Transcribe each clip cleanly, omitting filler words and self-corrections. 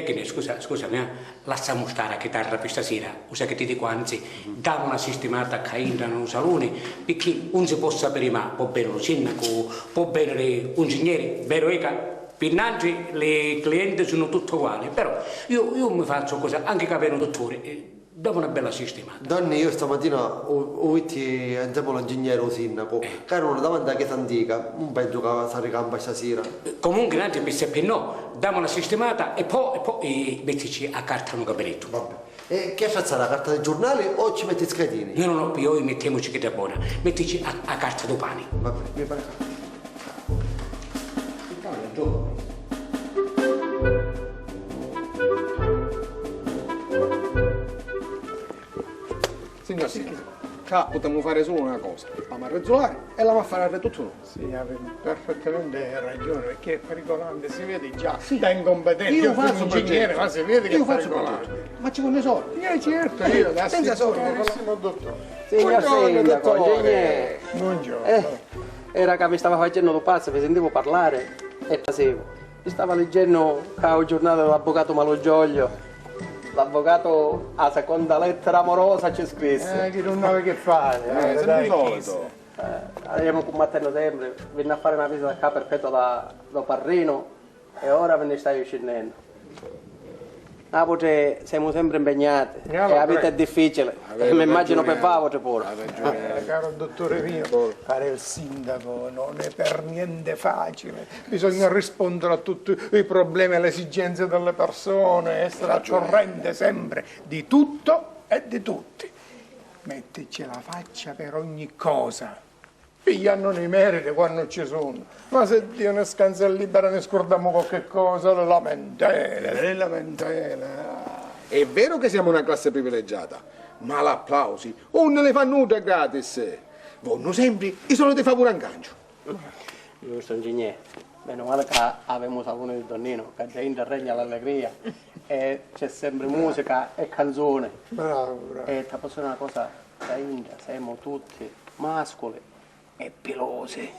Che scusami, lasciamo stare la chitarra per stasera. Usa che ti dico, anzi, dammi una sistemata che entrano in salone, perché non si può sapere mai, può bene lo sindaco, può bene un ingegnere, vero Eka? Pinnanzi le clienti sono tutte uguali, però io mi faccio cosa, anche che avere un dottore, dopo una bella sistemata. Donne, io stamattina ho visto andiamo l'ingegnere o sindaco, che erano davanti alla chiesa antica, non penso che si ricampa stasera. Comunque, Nanti, per no, dammi una sistemata e poi mettici a carta un gabinetto. Vabbè. E che faccia la carta del giornale o ci metti i schedini? No, poi mettiamoci che è buona, mettici a carta do pani. Vabbè, mi pare. Signor qua potremmo fare solo una cosa, la marrezzolare e la va a fare tutto noi. Sì, avete perfettamente ragione, perché è pericolante, si vede già, da incompetente, Io faccio un ingegnere, ma si vede che io è faccio un pericolante. progetto, ma ci vogliono i soldi. Certo, io da Senza soldi, carissimo dottore. Signor Sindaco, ingegnere. Buongiorno. Era che mi stava facendo lo pazzo, vi sentivo parlare e tacevo. Mi stava leggendo il giornale dell'avvocato Malogioglio. L'avvocato a seconda lettera amorosa ci scrisse. Che non avevi che fare, sempre dai, solito. Abbiamo combattuto sempre, venne a fare una visita qua perfetta da Parrino e ora ve ne stai scendendo. Napoli siamo sempre impegnati e la vita è difficile, mi immagino per voi pure. caro dottore mio, fare il sindaco non è per niente facile, bisogna rispondere a tutti i problemi e alle esigenze delle persone, essere al corrente sempre di tutto e di tutti. Mettici la faccia per ogni cosa. Pigliano i meriti quando ci sono, ma se Dio ne scansa e libera ne scordiamo qualche cosa, le lamentele. È vero che siamo una classe privilegiata, ma l'applausi non ne fanno nulla gratis. Vanno sempre i soliti favori a gancio. Giusto ingegnere, meno male che abbiamo salone di Donnino, che già in regna l'allegria e c'è sempre musica e canzone. Bravo. E ti posso dire una cosa, da India siamo tutti mascoli e pelosi.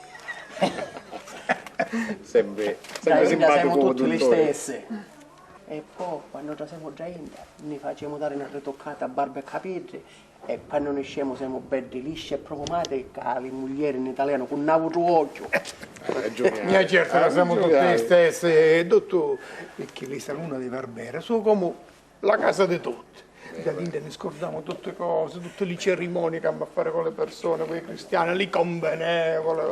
Sempre Da India siamo simpatico tutti gli dottore. stessi. E poi quando già siamo già in India, ne facciamo dare una ritoccata a barba e capelli e quando ne usciamo siamo belli lisci e profumati che le mogli in italiano con un altro occhio. Mia certo, noi siamo tutti gli stessi, dottore, perché lì Saluna di Barbera sono come la casa di tutti. Da India ne scordiamo tutte cose, tutte le cerimonie che hanno a fare con le persone, con i cristiani, le convenevoli,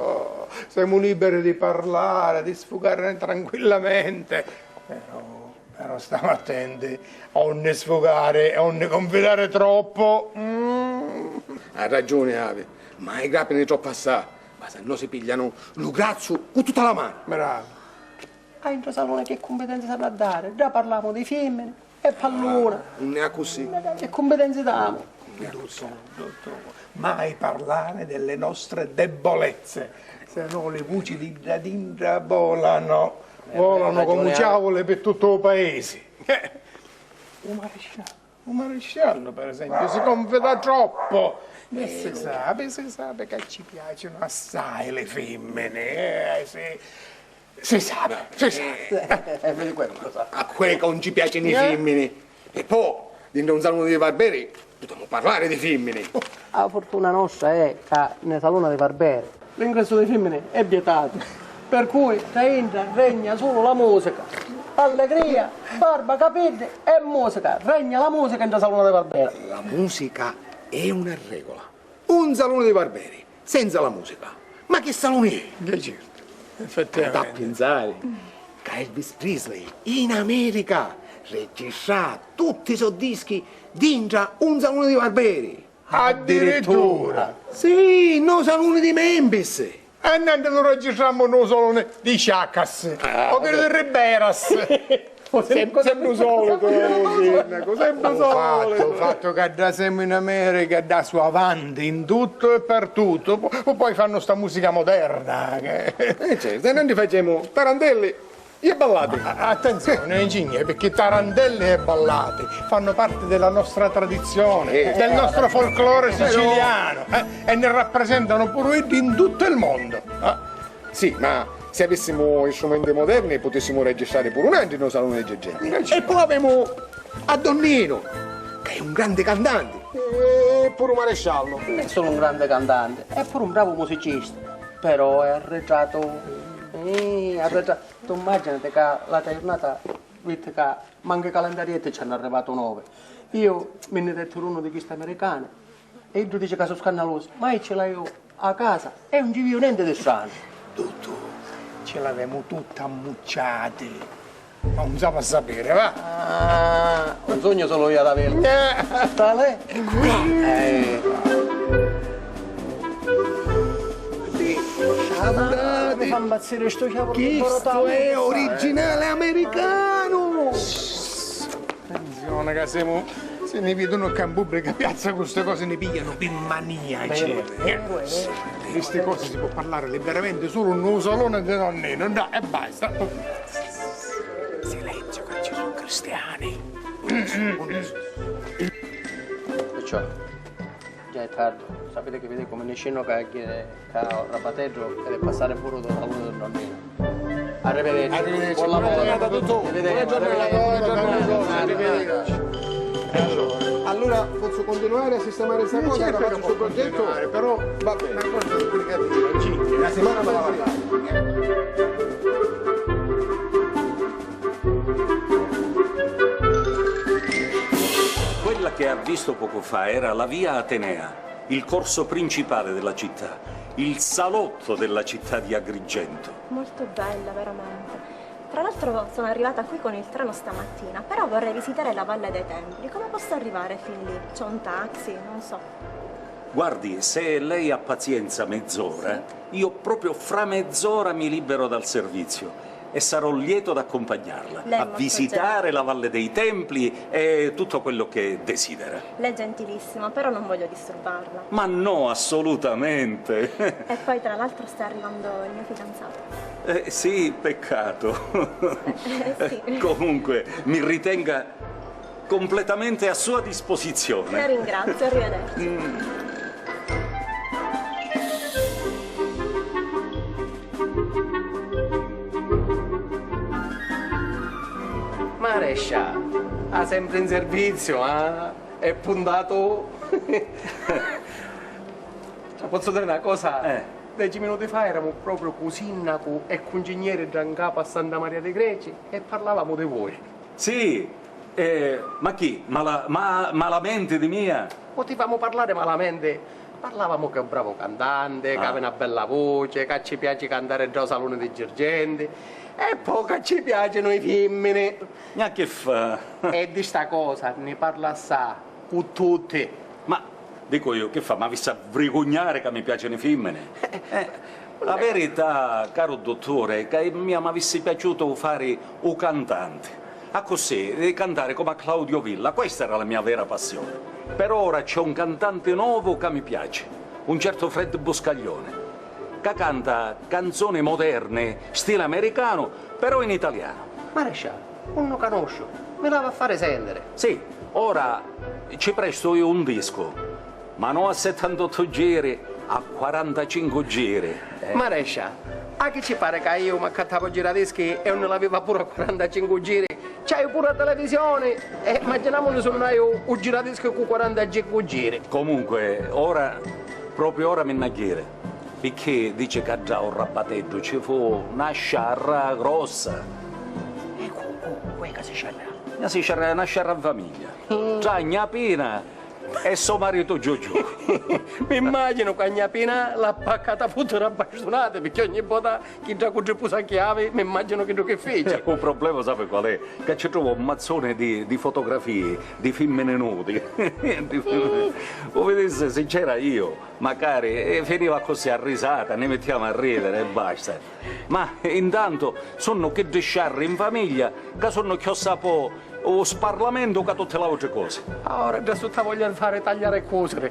siamo liberi di parlare, di sfogare tranquillamente, però stiamo attenti a non ne sfogare, a non ne confidare troppo. Ha ragione Ave, ma i grappi ne troppo assai, ma se no si pigliano lo grazzo con tutta la mano. Bravo. Ah, in salone che competenze sanno a dare? Già parliamo di femmine e pallone. Non è così. Che competenze diamo? Dottore, mai parlare delle nostre debolezze, se no le voci di Dadindra volano come ciavole per tutto il paese. Un maresciallo, per esempio, si confida troppo. E si sa che ci piacciono assai le femmine, si sa. A quelli che non ci piacciono i femmini. E poi, dentro un salone di barberi, dobbiamo parlare di femmini. La fortuna nostra è che nel salone dei barberi l'ingresso dei femmine è vietato. Per cui da India regna solo la musica. Allegria, barba, capelli e musica. Regna la musica nel salone dei barberi. La musica è una regola. Un salone di barberi, senza la musica. Ma che salone è? Certo, Da effettivamente. pensare che Elvis Presley in America registra tutti i suoi dischi dentro un salone di barberi. Addirittura. Sì, no salone di Memphis. E noi lo registriamo non solo di Chacas, o quello di Riberas. Sempre solito, sempre solito. Il fatto che da siamo in America da su avanti in tutto e per tutto, poi fanno sta musica moderna. Certo, e noi ne facciamo tarantelli e ballate. Attenzione, ingegnere, perché tarantelli e ballate fanno parte della nostra tradizione, del nostro folklore siciliano e ne rappresentano pure in tutto il mondo. Sì, ma se avessimo strumenti moderni potessimo registrare pure un anno nel salone dei Gegenti. E poi abbiamo a Donnino, che è un grande cantante, e pure un maresciallo. Non è solo un grande cantante, è pure un bravo musicista. Però è arregiato. Tu immaginate che la giornata, vedi che manca calendarietti e ci hanno arrivato 9. Io mi ne ho detto uno di questi americani e il giudice che sono scandaloso, ma io ce l'ho io a casa e non ci vivo niente di strano. Tutto, ce l'avevamo tutta ammucciate, ma non sa sapere, va? Ah, un sogno solo io ad averlo. Tale? Mi fa impazzire sto chiavolo di Questo è originale americano! Attenzione che se ne vedono che in pubblica piazza queste cose ne pigliano per maniaci. Di queste cose si può parlare liberamente solo in un salone di Donnino, no, e basta. Silenzio che ci sono cristiani. Perciò, già è tardi, sapete che vede come ne scendo che rabateggio deve passare pure da uno del nonnino. Arrivederci. Arrivederci. Buon lavoro. Buona giornata. Arrivederci. Allora posso continuare a sistemare questa cosa, faccio questo progetto, però va bene. Una cosa complicativa, la settimana me la va. Quella che ha visto poco fa era la via Atenea, il corso principale della città, il salotto della città di Agrigento. Molto bella, veramente. Tra l'altro sono arrivata qui con il treno stamattina, però vorrei visitare la Valle dei Templi. Come posso arrivare fin lì? C'è un taxi? Non so. Guardi, se lei ha pazienza mezz'ora, io proprio fra mezz'ora mi libero dal servizio e sarò lieto d'accompagnarla Lei è a molto visitare la Valle dei Templi e tutto quello che desidera. Lei è gentilissima, però non voglio disturbarla. Ma no, assolutamente. E poi tra l'altro sta arrivando il mio fidanzato. Sì, peccato. Sì. Comunque, mi ritenga completamente a sua La disposizione. ringrazio, arrivederci. Marescia, ha sempre in servizio, è puntato. Posso dire una cosa? 10 minuti fa eravamo proprio con sindaco e consigliere già in capo a Santa Maria dei Greci e parlavamo di voi. Sì, ma chi? Malamente di mia? Potevamo parlare malamente, parlavamo che è un bravo cantante, che ha una bella voce, che ci piace cantare già al salone dei Girgenti e poi che ci piacciono i femmine. Ma che fa? E di sta cosa ne parla assai, con tutti. Ma dico io, che fa? Ma vi sa vergognare che mi piacciono i femmine? La verità, caro dottore, è che mi avesse piaciuto fare un cantante. A così, cantare come a Claudio Villa, questa era la mia vera passione. Per ora c'è un cantante nuovo che mi piace, un certo Fred Boscaglione, che canta canzoni moderne, stile americano, però in italiano. Marescia, non lo conosco, me la va a fare sentire. Sì, ora ci presto io un disco, ma non a 78 giri, a 45 giri. Marescia, a che ci pare che io mi accattavo giradischi e non l'aveva pure a 45 giri? C'hai pure la televisione e immaginiamone se non hai un giradischi con 45 giri. Comunque, ora, proprio ora mi nagliere, perché dice che già un rabateggio ci fu una sciarra grossa. E come che si sciarra? Una sciarra in famiglia. Già mia pina e suo marito Giugiù. Mi immagino che mia pina l'ha paccata futura bastonata perché ogni volta che già con pusa chiave mi immagino che fece. Il problema sape qual è? Che ci trovo un mazzone di fotografie di femmine nudi. O vedesse se c'era io, magari finiva così a risata, ne mettiamo a ridere e basta. Ma intanto sono che di sciarri in famiglia che sono chiossapo o sparlamento che tutte le altre cose. Ora già tutta voglia fare tagliare e cosere.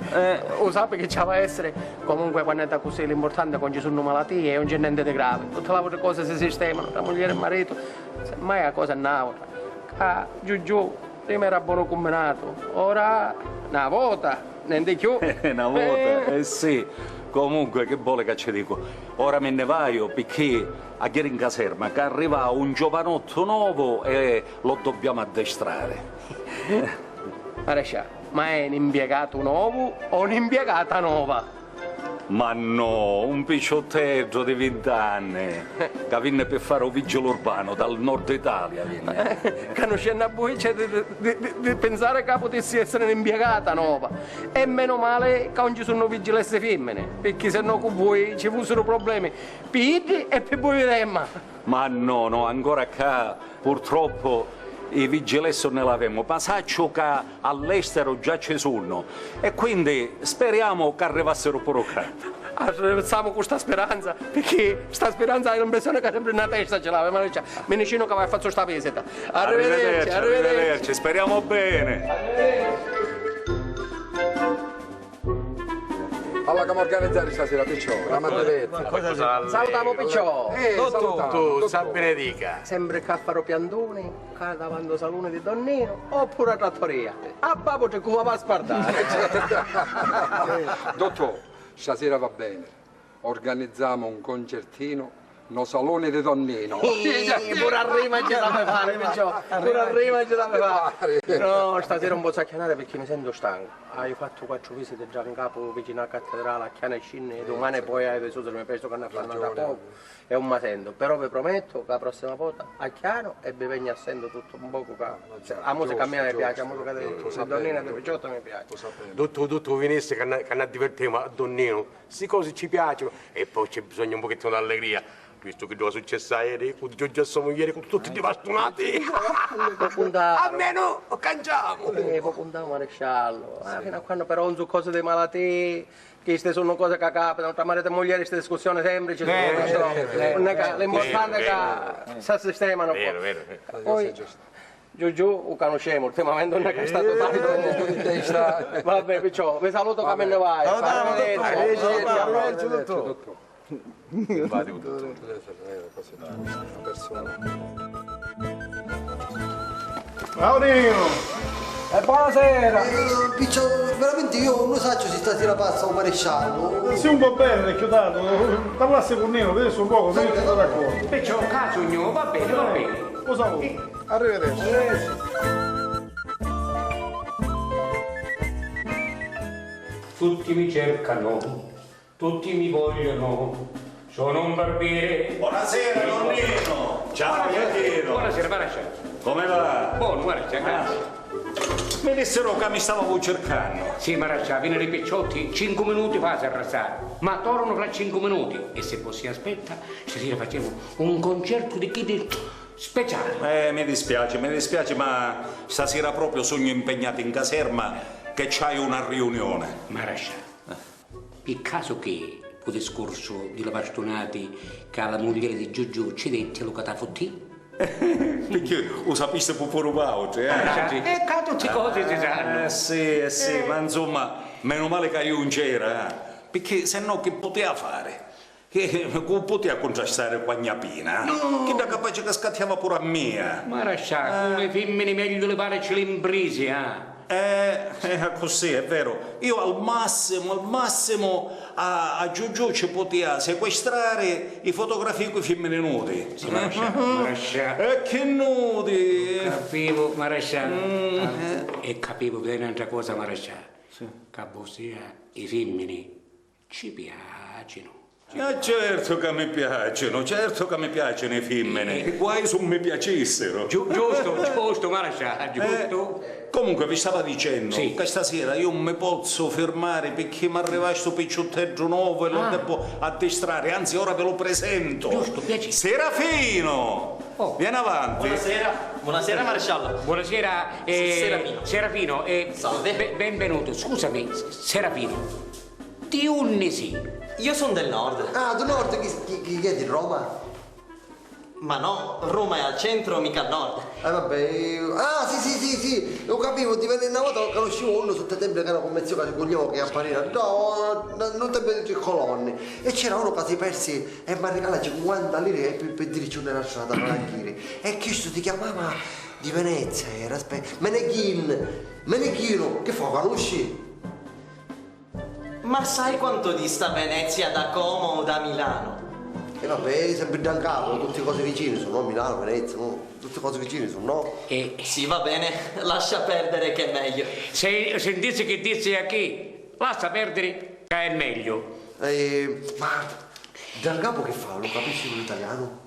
O sappi che c'ha essere. Comunque quando è da così l'importante è quando ci sono malattie e non c'è niente di grave. Tutte le altre cose si sistemano, tra moglie e marito. Semmai la cosa è un'altra. Giù prima era buono combinato, ora una volta. niente più. Una volta, sì. Comunque, che vuole che ci dico? Ora me ne vaio perché a ieri in caserma che arriva un giovanotto nuovo e lo dobbiamo addestrare. Maresciallo, ma è un impiegato nuovo o un'impiegata nuova? Ma no, un picciotteggio di 20 anni che viene per fare un vigile urbano dal nord Italia. Che non c'è una buccia di pensare che potessi essere un'impiegata nuova. E meno male che non ci sono vigilesse femmine, perché se no con voi ci fossero problemi per iddi e per voi vedemmo. Ma no, no, ancora qua purtroppo i vigilessi non ne l'avemo, ma saccio che all'estero già ci sono e quindi speriamo che arrivassero pure qua. Stiamo con questa speranza, perché sta speranza è l'impressione che sempre nella testa ce l'aveva, ma me ne cino che vai a fare sta visita. Arrivederci, speriamo bene. Alla che organizzare stasera, Picciò, la manteletta. Salutiamo Picciò. Tu, San Benedica. Sempre che farò piantoni, che davanti al salone di Donnino, oppure a trattoria. A babbo c'è come va a spardare. Dottor, stasera va bene. Organizziamo un concertino no salone di Donnino. Pure a rima ce la puoi fare, Picciò. Pure a rima ce la puoi fare. No, stasera un po' sacchianare perché mi sento stanco. Hai fatto 4 visite già in capo vicino alla cattedrale, a Chiana e Scinne, e domani poi hai venuto mi penso che ne fanno da poco. E un sento. Però vi prometto che la prossima volta a Chiano e vi vengo assendo tutto un poco. La musica a me mi piace, la musica di Donnino e di Picciotto mi piace. Tu venisse che ne divertiamo a Donnino, queste cose ci piacciono e poi c'è bisogno un pochettino di allegria. Visto che già è successo ieri, con Giorgio Samoglieri, con tutti i bastonati. Almeno cangiamo. Può puntare maresciallo. Fino a quando però non sono cose di malattie, che queste sono cose che capitano, tra marito e moglie queste discussioni semplici. L'importante è che si sistemano. Poi, Giù lo conosciamo, ultimamente non è che è stato tanto. Vabbè, Picciò, vi saluto che me ne vai. Arrivederci, dottor. Maurizio! E buonasera! Piccio, veramente io non so se stasera passa un maresciallo. Sì, un po' bene, vecchio dato. Parlasse con Nino, vedesse un poco, se ne d'accordo. Perciò caso io, va bene, va bene. Lo saluto. Arrivederci. Tutti mi cercano, tutti mi vogliono. Sono un barbiere. Buonasera, nonnino. Ciao, Pietro. Buonasera, maresciallo. Come va? Buono, guarda, grazie. Mi dissero che mi stavamo cercando. Sì, maresciallo, viene i picciotti, 5 minuti fa a arrasare. Ma tornano fra 5 minuti. E se poi si aspetta, stasera facciamo un concerto di Kid speciale. Mi dispiace, ma stasera proprio sono impegnato in caserma che c'hai una riunione. Maresciallo, il caso che il discorso di la bastonati che la moglie di Giorgio ci dette lo catafotti? Perché lo sapeste pure voi, E che tutte cose si sanno. Sì, ma insomma, meno male che io non c'era, perché se no che poteva fare? Che poteva contrastare qua gnapina? No. Che da capace che scattiava pure a me. Maresciallo, le femmine meglio le pare ce le imprese, Così è vero. Io al massimo a Giorgio ci poteva sequestrare i fotografie con i femmine nudi. Sì, maresciallo. Che nudi! Capivo, maresciallo. E capivo che è un'altra cosa, maresciallo. Sì. Che ossia i femmini ci piacciono. Certo che mi piacciono le femmine. Guai se mi piacessero. Giusto, maresciallo, giusto. Comunque vi stavo dicendo Sì. che stasera io non mi posso fermare perché mi arriva questo picciotteggio nuovo e lo devo addestrare, anzi ora ve lo presento. Giusto, piacere. Serafino! Oh. Vieni avanti. Buonasera maresciallo. Buonasera, Serafino. Salve. Benvenuto. Scusami, Serafino. Di Unnisi. Io sono del nord. Ah, del nord, chi è di Roma? Ma no, Roma è al centro, mica al nord. Vabbè, sì, lo capivo, divenne una volta che conoscevo uno sotto tempo che era convenzione che cogliamo che appariva, no, non tempo di colonne, e c'era uno che si persi e mi ha regalato 50 lire per dirci una strada per Anchiri, e questo ti chiamava di Venezia, era, Meneghino, che fa, conosci? Ma sai quanto dista Venezia da Como o da Milano? E vabbè, sempre Giancapo, tutte cose vicine sono, no? Milano, Venezia, no? Tutte cose vicine sono, no? Sì, va bene, lascia perdere che è meglio. Se sentisse che dice a chi, lascia perdere che è meglio. Ma Giancapo che fa? Lo capisci l'italiano?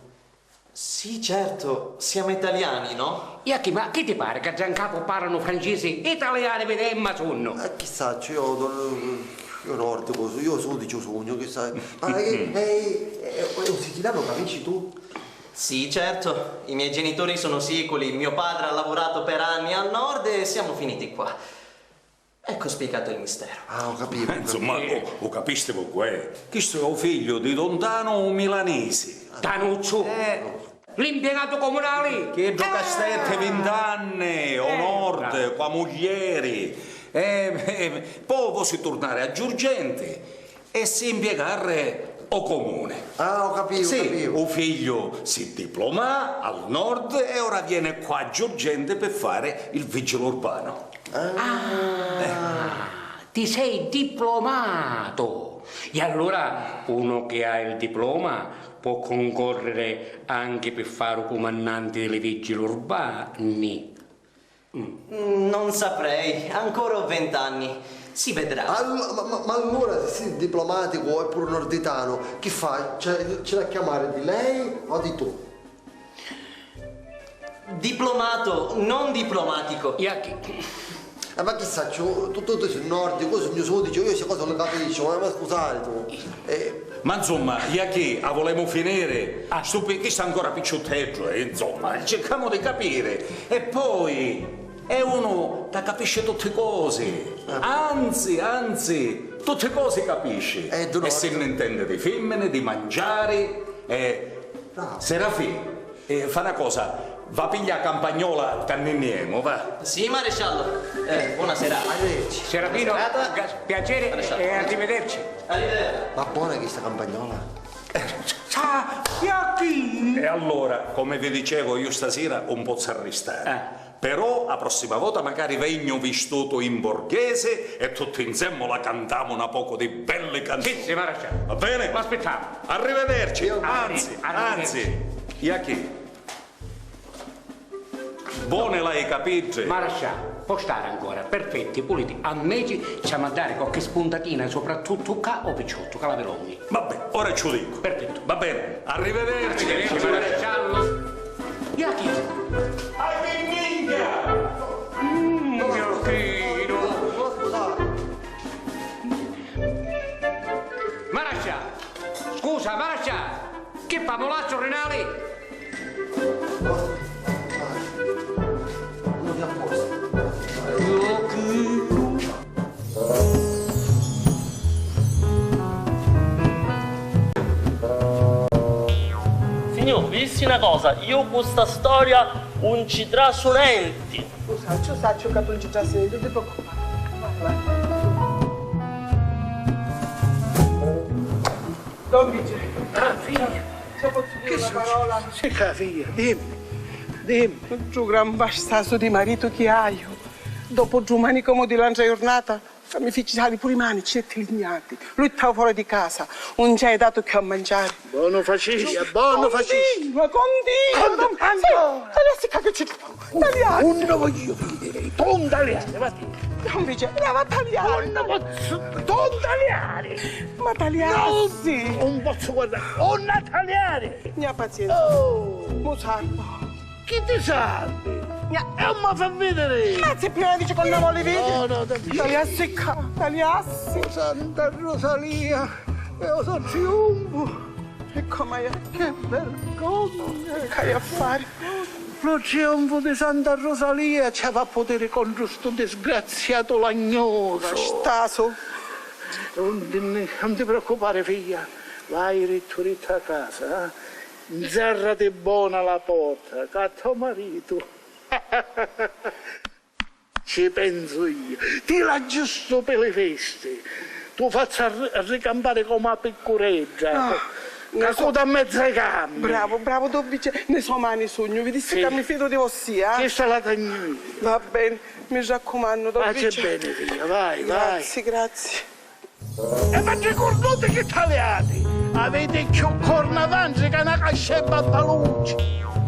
Sì, certo, siamo italiani, no? Iacchi, ma che ti pare che a Giancapo parlano francese e italiano vedemmo sono? Chissà, io nord, io sud ci sogno, chissà. Ma un siciliano capisci tu? Sì, certo, i miei genitori sono siculi, mio padre ha lavorato per anni al nord e siamo finiti qua. Ecco spiegato il mistero. Ah, ho capito. Insomma, lo capiste voi? Questo è un figlio di Dontano milanese. Tanuccio, l'impiegato comunale. Che gioca 20 anni, o nord, qua moglieri. Poi si tornare a Giurgente e si impiegare o comune. Ah, ho capito, sì, ho capito. un figlio si diploma al nord e ora viene qua a Giurgente per fare il vigile urbano. Ti sei diplomato. E allora uno che ha il diploma può concorrere anche per fare un comandante delle vigili urbani. Non saprei, ancora ho 20 anni, si vedrà. Ma allora se sei diplomatico e pure norditano, chi fai? Ce la chiamare di lei o di tu? Diplomato, non diplomatico. Iacchi. Ma chissà, tu sei nordico, io sono sudicio, io queste cose le capisco, ma scusate tu. Ma insomma, che a volemo finire, che sta ancora picciotteggio, insomma, cerchiamo di capire. E poi è uno che capisce tutte cose, anzi, tutte cose capisce. E se ne intende di femmine, di mangiare. Serafì, fa una cosa. Va a pigliare campagnola canniniemo, va? Sì, maresciallo. Buonasera. Arrivederci. Serafino, piacere e arrivederci. Arrivederci. Ma buona questa campagnola? Iacchi. E allora, come vi dicevo, io stasera un po' s'arrestare. Però la prossima volta magari vengo vestito in borghese e tutti insieme la cantiamo una poco di belle canzoni. Sì, maresciallo. Va bene? L'aspettiamo. Arrivederci. Anzi, Iacchi. Buone l'hai capite? Maresciallo, può stare ancora, perfetti, puliti. A me ci siamo a dare qualche spuntatina, soprattutto qua o picciotto, calaveroni. Vabbè, ora ci dico. Perfetto. Va bene, arrivederci. Arrivederci, maresciallo. Iacchi. Ai minchia! Mio figlio. Maresciallo, scusa, maresciallo, che fa molazzo renale? Signor, vi dissi una cosa, io questa storia non ci traso niente. Io saccio che non ci traso niente, non ti preoccupare. Don Vigile. Figlia. Se posso dire una parola? Sì, figlia, dimmi. Il gran bastato di marito che hai. Dopo giù come di l'altra giornata, mi feci sali pure i manici e lignati. Lui stava fuori di casa, non ci hai dato che a mangiare. Buono faciglia, buono faciglia. Continua. Sì, adesso che ci tagliare. Non lo voglio vedere, non tagliare, va bene. Non dice, va a tagliare. Non tagliare. Ma tagliarsi. Non posso guardare, non tagliare. Mia pazienza. Mo salvo. Chi ti salvi? E non mi fa vedere. Grazie, prima dice con la vuole vedere. No, tagliassi qua, tagliassi. Santa Rosalia, io sono trionfo. E come che vergogna. Che hai a fare? Lo trionfo di Santa Rosalia ci va a potere contro sto disgraziato lagnoso. Bastaso. Non ti preoccupare, figlia. Vai ritto a casa, Zerrati buona la porta, che tuo marito. Ci penso io. Ti l'aggiusto per le feste. Tu faccia ricampare come una piccoreggia. Una coda a mezza gambe. Bravo, Dobbice. Ne so mani sogno, vi dissi che mi fido di voi, Che sta la tagnina. Va bene, mi raccomando, Dobbice. Faccia bene, figlia, vai. Grazie. E ma ricordate che tagliate? Avete più corna avanti che una cascia e battalucci.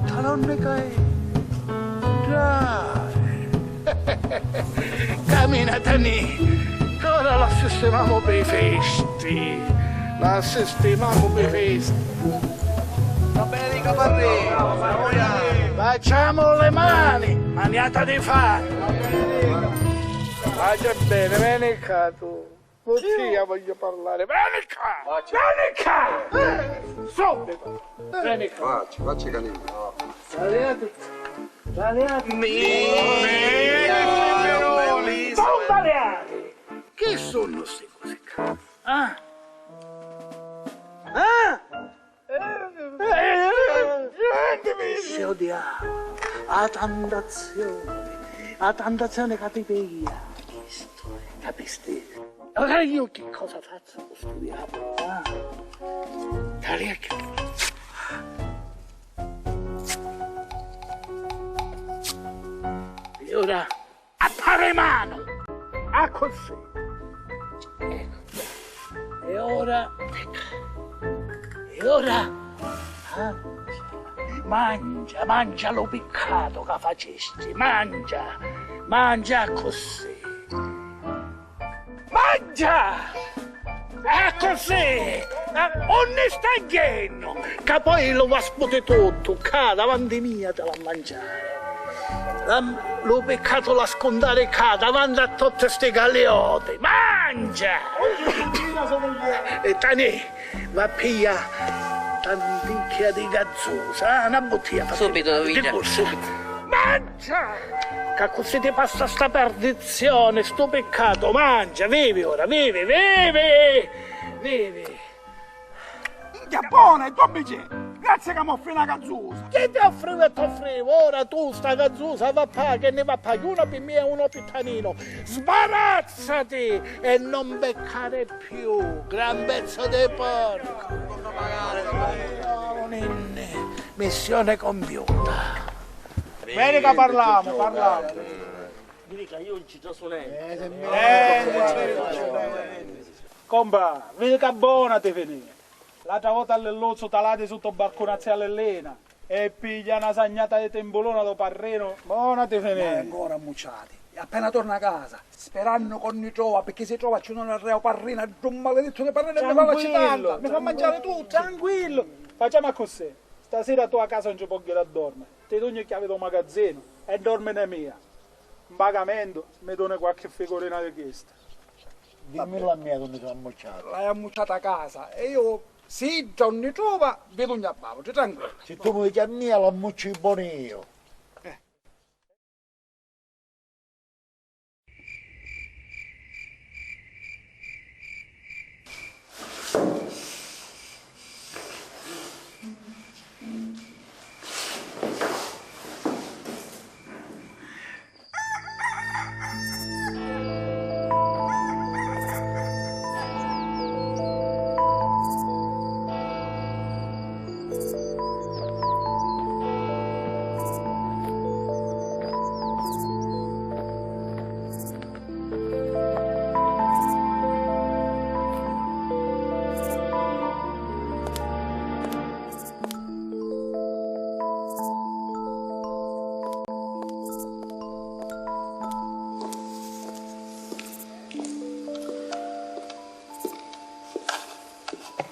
Talonne che dai. Cammina Tani, che ora la sistemiamo per i festi. La sistemiamo per i festi. Va bene, caparri. Facciamo le mani, maniata di fare. Faccia bene, vieni qua tu. Così voglio parlare. Vieni qua! Vieni qua! Subito! Vieni qua. Facci canino. Saliate. Bombariati! Che sono queste cose qua? Ah? Si odiava, a tantazione cattiveria, capisti? Allora io che cosa faccio con questo diavolo? E ora appare mano, a così. Ecco. E ora mangia lo piccato che facesti, mangia così. Mangia! È così! Onestaghieno! Che poi lo va a sputere tutto, ca davanti mia te la mangiare. Lo peccato la scondare ca davanti a tutte queste galeote. Mangia! E Tani, va a piglia tanticchia di gazzosa, una bottiglia. Subito, Viglia. Mangia! Che così ti passa sta perdizione, sto peccato, mangia, vivi ora, vivi! Che buona, tu amici! Grazie che mi offri una gazzusa! Chi ti offrivo e ti offrivo? Ora tu sta gazzusa va a pagare, che ne va a pagare, uno per me e uno per Tanino. Sbarazzati e non beccare più, gran pezzo di porco! No, ninne, missione compiuta! Bene che parliamo. Dica, io non ci so niente. Compa, vedi che buona ti venire. L'altra volta all'ellozzo talate sotto balconazzi all'Elena e piglia una sagnata di tembolona do parreno, buona ti venire. Ancora ammucciati. E appena torna a casa, sperando che non trova, perché se trova ci sono il reo parrina, un maledetto che parrina mi fa la citanda, mi fa mangiare tutto. Tranquillo, facciamo così. Stasera tu a casa non ci puoi a dormire. Ti do le chiavi del magazzino e dorme ne mia. Un pagamento, mi dona qualche figurina di questa. Dimmi la mia dove sono ammucciato. L'hai ammucciata a casa e io, se non ne trova, vedo un abbavo, tranquillo. Se tu mi dici a mia, l'ammucci buono io.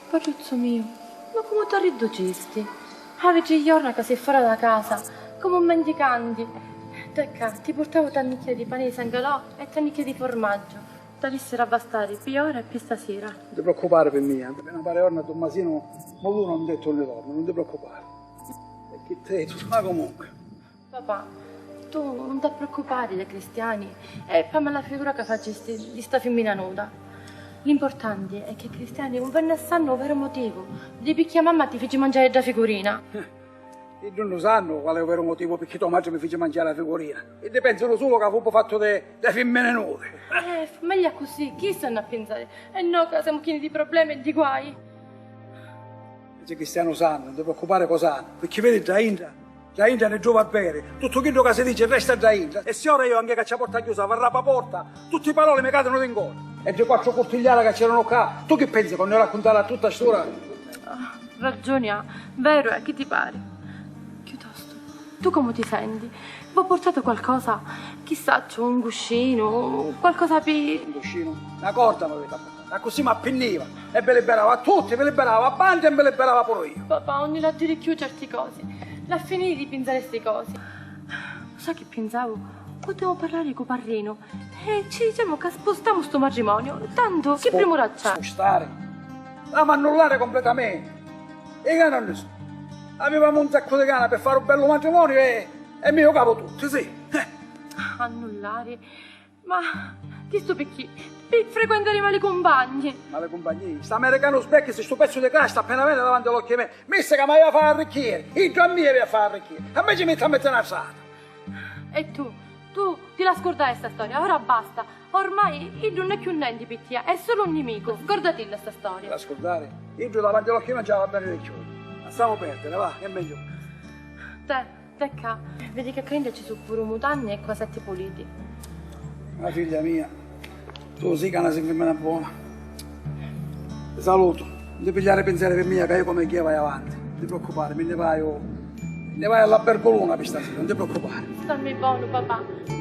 Paciuzzo mio, ma come ti riducisti? Avete giorni che sei fuori da casa, come un mendicante. Tecca, ti portavo tannicchia di pane di sangalò e tannicchia di formaggio. Ti dissero bastare più ora e più stasera. Non ti preoccupare per me, appena pare ora Tommasino, ma lui non mi ha detto ne dorme, non ti preoccupare. Perché te, tu ma comunque. Papà, tu non ti preoccupare dei cristiani e fammi la figura che facesti di sta femmina nuda. L'importante è che i cristiani non venne a sanno il vero motivo di perché mamma ti fece mangiare la figurina. E non sanno qual è il vero motivo perché tua madre mi fece mangiare la figurina. E ne pensano solo che avevo fatto delle femmine nude. Meglio così, chi stanno a pensare? E no, che siamo pieni di problemi e di guai. I cristiani sanno, non ti preoccupare cosa hanno. Perché vedi già India ne giova a bere. Tutto quello che si dice resta già India. E se ora io anche che ci porta chiusa, varrà la porta, tutte le parole mi cadono in gola. e di 4 cortigliare che c'erano qua. Tu che pensi quando io raccontare a tutta storia? Ragioni ha, vero è, che ti pare? Piuttosto, tu come ti senti? Vi ho portato qualcosa? Chissà, c'ho un guscino, qualcosa per... Un guscino? Una corda mi avete portato, ma così mi appeniva e ve liberava a tutti, ve liberava a bandi e me liberava pure io. Papà, non la dire più certe cose, la finì di pensare queste cose. Sai che pensavo? Potevo parlare con Parrino e ci diciamo che spostiamo sto matrimonio, tanto che premuraccia. Spostare? Ma annullare completamente. E che non ne so. Avevamo un sacco di gana per fare un bello matrimonio e mi giocavo tutti, sì. Annullare? Ma ti sto per chi? Per frequentare i mali compagni. Male compagni? Sta americano specchio, sto pezzo di casta appena vede davanti all'occhio a me. Messa che mi aveva fatto arricchire, il tuo amico aveva fatto arricchire. A me ci mette a mettere una alzata. E tu ti la scordai questa storia, ora basta. Ormai il non è più niente per te, è solo un nemico. Scordati questa storia. La scordare? Io giù davanti all'occhio mangiava bene le chiodi. Ma stiamo a perdere, va, è meglio. Te qua, vedi che a ci sono pure mutande e quasetti puliti. Ma figlia mia, tu sì che è una femmina buona. Ti saluto, non ti pigliare pensieri per me che io come chi vai avanti. Non ti preoccupare, me ne vai alla Pergoluna per stasera, non ti preoccupare. Stammi buono, papà.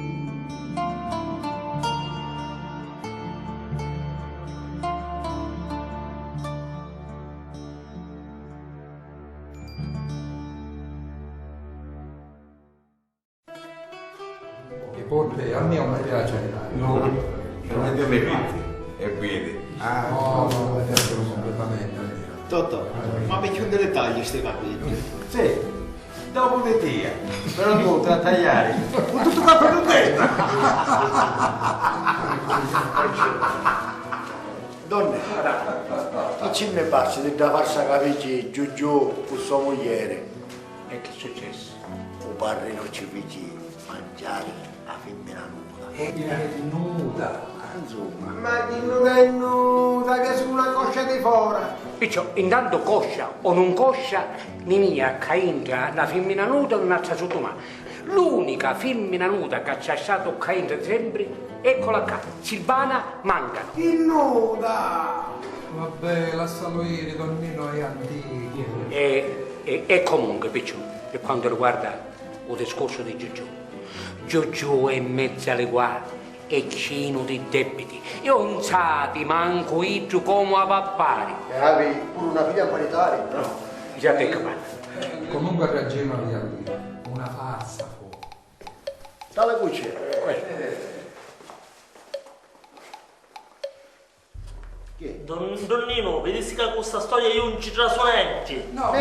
Porte, a me non mi piace. No, non è delle pizze, e vedi. No, mi piacciono completamente. Totò, ma mi chiude le taglie queste capite? Sì, dopo di te, però tu da tagliare. Con tutto capo in testa. Donne, che ci ne passa di da farsa capire giù con sua moglie? E che è successo? Un Parrino ci fece mangiare la femmina nuda. E che è nuda? Insomma. Ma chi non è nuda che su una coscia di fora? Piccio, intanto coscia o non coscia, mia che entra la femmina nuda non ha sotto mano. L'unica femmina nuda che c'è stato che entra sempre, eccola qua, Silvana Mangano. Chi nuda? Vabbè, lascialo ieri, Donnino è antico. E comunque, Piccio, per quanto riguarda il discorso di Giugiù è in mezzo alle guardie, è pieno di debiti. Io non sapi manco io come a pappari. E avevi pure una figlia paritaria? No, già te che parla. Comunque raggiungo via lì, una farsa fu. Tale cucina. Donnino, vedi che questa storia io non ci trasonenti. No,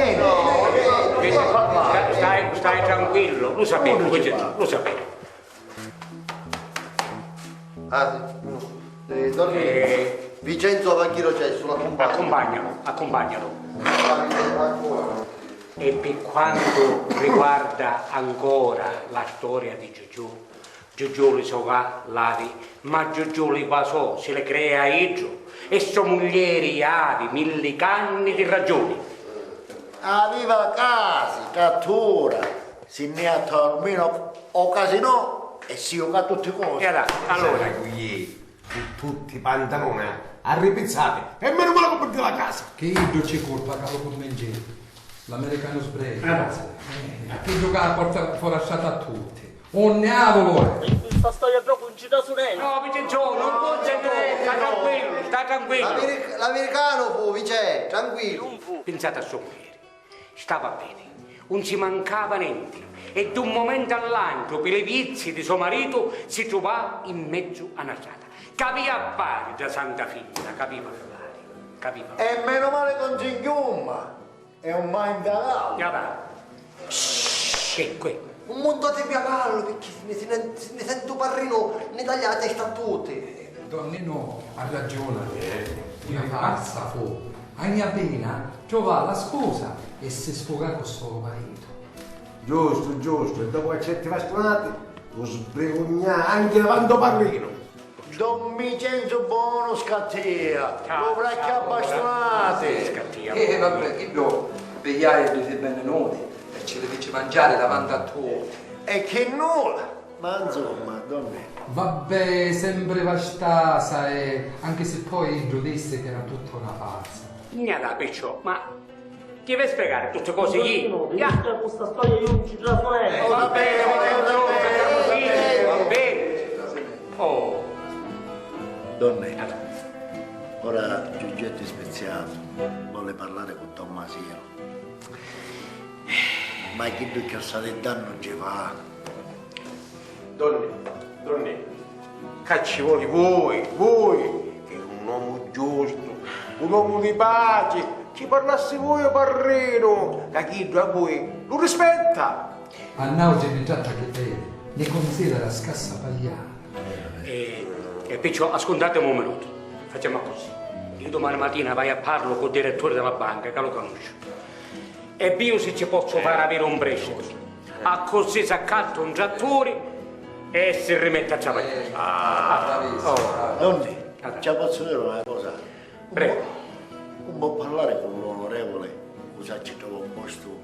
stai tranquillo, lo sapevo, lo sapevo. Vincenzo Vanchiro c'è sulla compagna. Accompagnalo. E per quanto riguarda ancora la storia di Giugiù li so lavi, ma Giugiù li so, se le crea io. E sua moglie avi 1000 canni di ragioni. Aveva casi, cattura, si ne ha almeno o casino e si gioca tutte cose. Allora, qui tutti i pantaloni arripizzati e meno male che per la casa. Che io c'è colpa che lo convengete. L'americano sbrega. Che giocava a porta forasciata a tutti. Un diavolo! In questa storia proprio non ci trasonenti. No, Vincenzo, non può essere, sta tranquillo. L'americano fu, Vincenzo, tranquillo. Pensate a suo moglie, stava bene, non si mancava niente e da un momento all'altro per le vizie di suo marito si trovava in mezzo a una strada. Capiva pari da Santa Figlia, capiva pari. E meno male con Zinghumma, è un mandalato. Che qui. Un mondo di piagallo, perché ne sento Parrino, ne taglia la testa a tutti. Donnino ha ragione, una farsa fu. Ogni appena trova la sposa e si sfoga con suo marito. Giusto, e dopo che certi bastonati, lo sbregogna anche davanti a Parrino. Don Vincenzo buono scattia, lo braccia bastonati. Vabbè, chi lo vegliare due benvenuti e ce le fece mangiare davanti a tutti. E che nulla, Ma insomma, donne. Vabbè, sempre vastasa anche se poi il giudisse che era tutta una farsa. Niente, piccio, ma ti vuoi spiegare tutte cose lì? Questa storia io non ci traso niente. Va bene. Oh. Donne, ora Giugietto Speziato vuole parlare con Tommasino. Ma chi più che Saledà non ci fa? Donne, cacci vuole voi, che è un uomo giusto, un uomo di pace, ci parlasse voi parreno, che chi a voi lo rispetta. A Nauge ne tratta che bene, ne considera scassa pagliata. E perciò ascoltate un minuto, facciamo così. Io domani mattina vai a parlo con il direttore della banca, che lo conosce. E io se ci posso fare avere un prestito. A così si accatta un trattore e si rimette a travagliare. Donne, ci posso dire una cosa? Prego. Non può parlare con l'onorevole, cosa ci trova un posto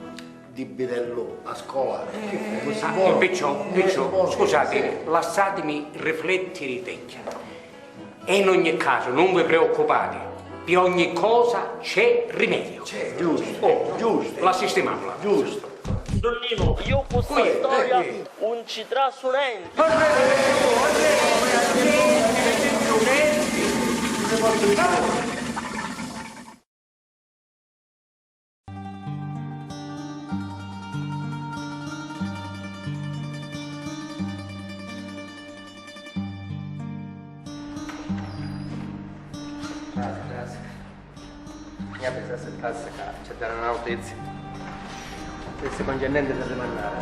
di bidello a scuola. Perciò, scusate, lasciatemi riflettere te. E in ogni caso non vi preoccupate, per ogni cosa c'è rimedio. Giusto. La sistemiamola. Giusto. Donnino, io questa storia non ci traso niente. Grazie. Mi ha preso a sentarsi qua, c'è da una notizia. Questi congenenti per rimandare,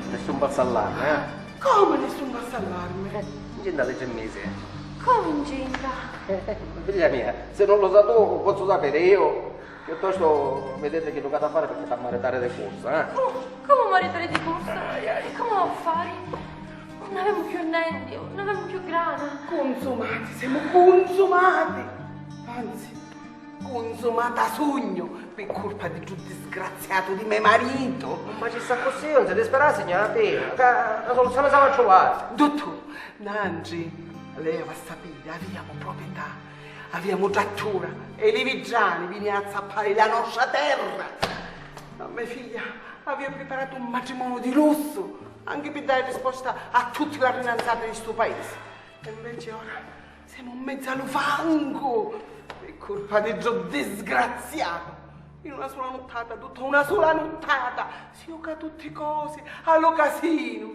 nessun passo allarme, eh? Come nessun passo allarme? Incinta legge mesi. Come incinta? Figlia mia, se non lo sa tu, posso sapere io. Piuttosto vedete che giocate a fare perché sta a maritare di corsa, eh? Come maritare di corsa? Come lo fai? Non avevamo più niente, non avevamo più grana. Consumati, siamo consumati. Anzi, consumata a sogno per colpa di giù disgraziato di mio marito. Ma ci sta così, non si dispera, signora Pina. La soluzione si va a trovare. Dottor, Nangi, lei va a sapere, abbiamo proprietà, abbiamo trattura e i vigiani vieni a zappare la nostra terra. A mia figlia aveva preparato un matrimonio di lusso, anche per dare risposta a tutte le rinalzate di sto paese. E invece ora siamo in mezzo allo fango, per colpa di Gio disgraziato. In una sola nottata, tutta una sola nottata, si gioca tutte cose allo casino.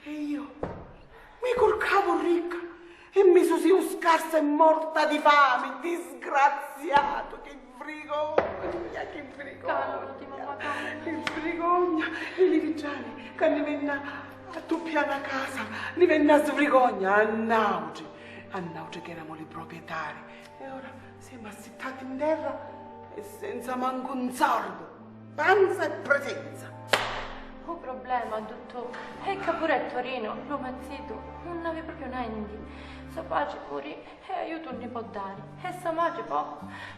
E io mi colcavo ricca e mi sono scarsa e morta di fame, disgraziato, che vergogna, che vergogna, che vergogna. E i vigiani che ne venne a doppiare la casa, ne venne a svrigogna, a Nauge che eravamo i proprietari. E ora siamo assettati in terra e senza manco un sordo, panza e presenza. Un problema, dottore, è che pure a Torino, lo mazzito, non aveva proprio niente. Sa pace pure e aiuto non ne può dare. E sa pace poi,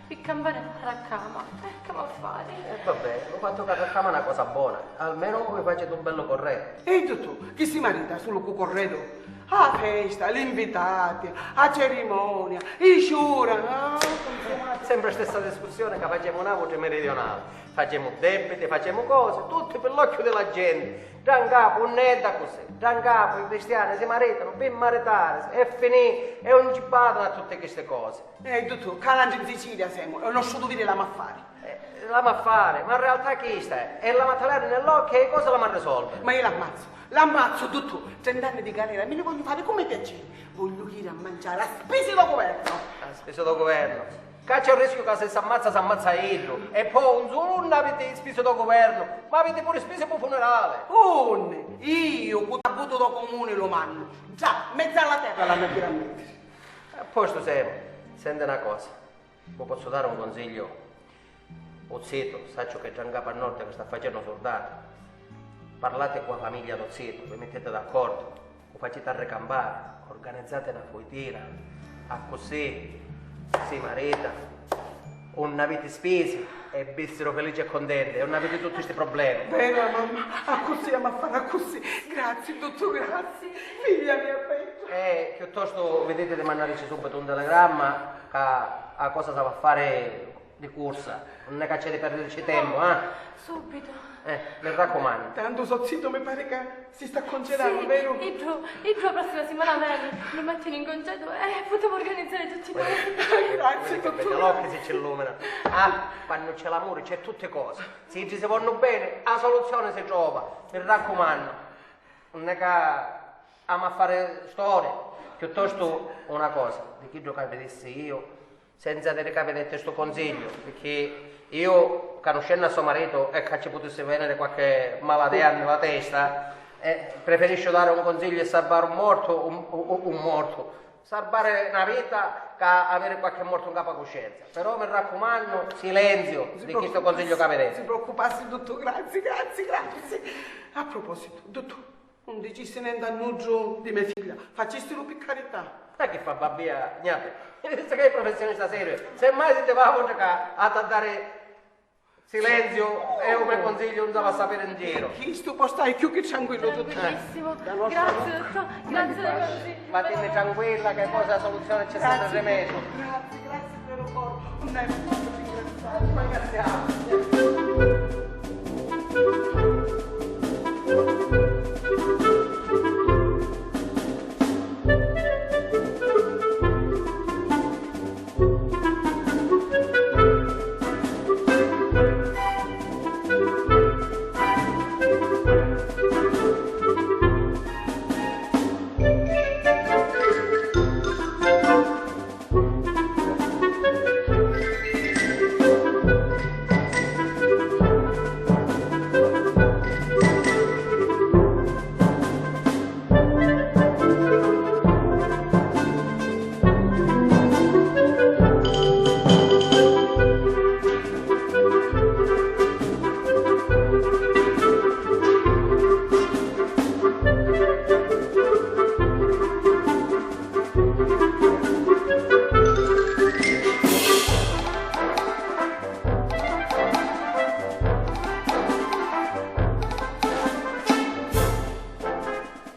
per cambiare la cama, che va a fare? Vabbè, ho fatto che la cama è una cosa buona, almeno vi facete un bello corretto. E tu, chi si marita solo con corredo? A festa, gli invitati, a cerimonia, i sciura, Sempre stessa discussione che facciamo una voce meridionale. Facciamo debiti, facciamo cose, tutte per l'occhio della gente. Da un capo non è da così, da un capo i cristiani si maritano per maritare, è finito e non ci badano a tutte queste cose. tu, calando in Sicilia siamo, e non so dove la maffare. La ma fare, ma in realtà chi sta? E la matalera nell'occhio e cosa la ma risolve? Ma io l'ammazzo, dottore, 30 anni di galera, me ne voglio fare come piacere. Voglio ir a mangiare a spese del governo. A spese del governo? C'è il rischio che se si ammazza io. E poi un solo non avete spese del governo, ma avete pure spese per funerale. Io, con avuto del comune lo mando. Già, mezza alla terra la metterà a mettere. A posto sempre. Senti una cosa, vi posso dare un consiglio? Ozzeto, saccio che già in capo a nord che sta facendo soldati. Parlate con la famiglia d'Ozzeto, vi mettete d'accordo, vi facete arrecampare, organizzate una foitiera, a così si marita non avete spese e vissero felici e contenti, non avete tutti questi problemi. Vero mamma, a così a fare così. Grazie, dottor, grazie. Figlia mia bella. Piuttosto vedete di mandarci subito un telegramma a cosa si va a fare di corsa. Non è che c'è di perderci tempo, Subito. Mi raccomando. Tanto so zitto, mi pare che si sta concedendo, Sì, vero? il tuo prossima settimana mi mettono in congedo e potevo organizzare tutti noi. Grazie, dottore. L'occhio si ci illumina. Quando c'è l'amore c'è tutte cose. Se ci si vanno bene, la soluzione si trova. Mi raccomando. Non è che amo a fare storie. Piuttosto una cosa, di chi lo capitessi io, senza avere capito questo consiglio, perché io, conoscendo suo marito e che ci potesse venire qualche malattia nella testa, preferisco dare un consiglio e salvare un morto, salvare una vita che avere qualche morto in capo a coscienza. Però mi raccomando, silenzio di questo consiglio che avete. Non si preoccupassi, dottor, grazie. A proposito, dottor, non dicessi niente annuncio di mia figlia, facessero per carità. Che fa babbia, niente. Visto che è professionista serio, se mai si te va a dare silenzio e un consiglio non si va a sapere in giro. Questo può stare più che tranquillo, dottore. Benissimo. Grazie, dottor. Grazie dei consigli. Mattina tranquilla che poi la soluzione c'è sempre il rimedio. Grazie per il cuore. Non è possibile ringraziare.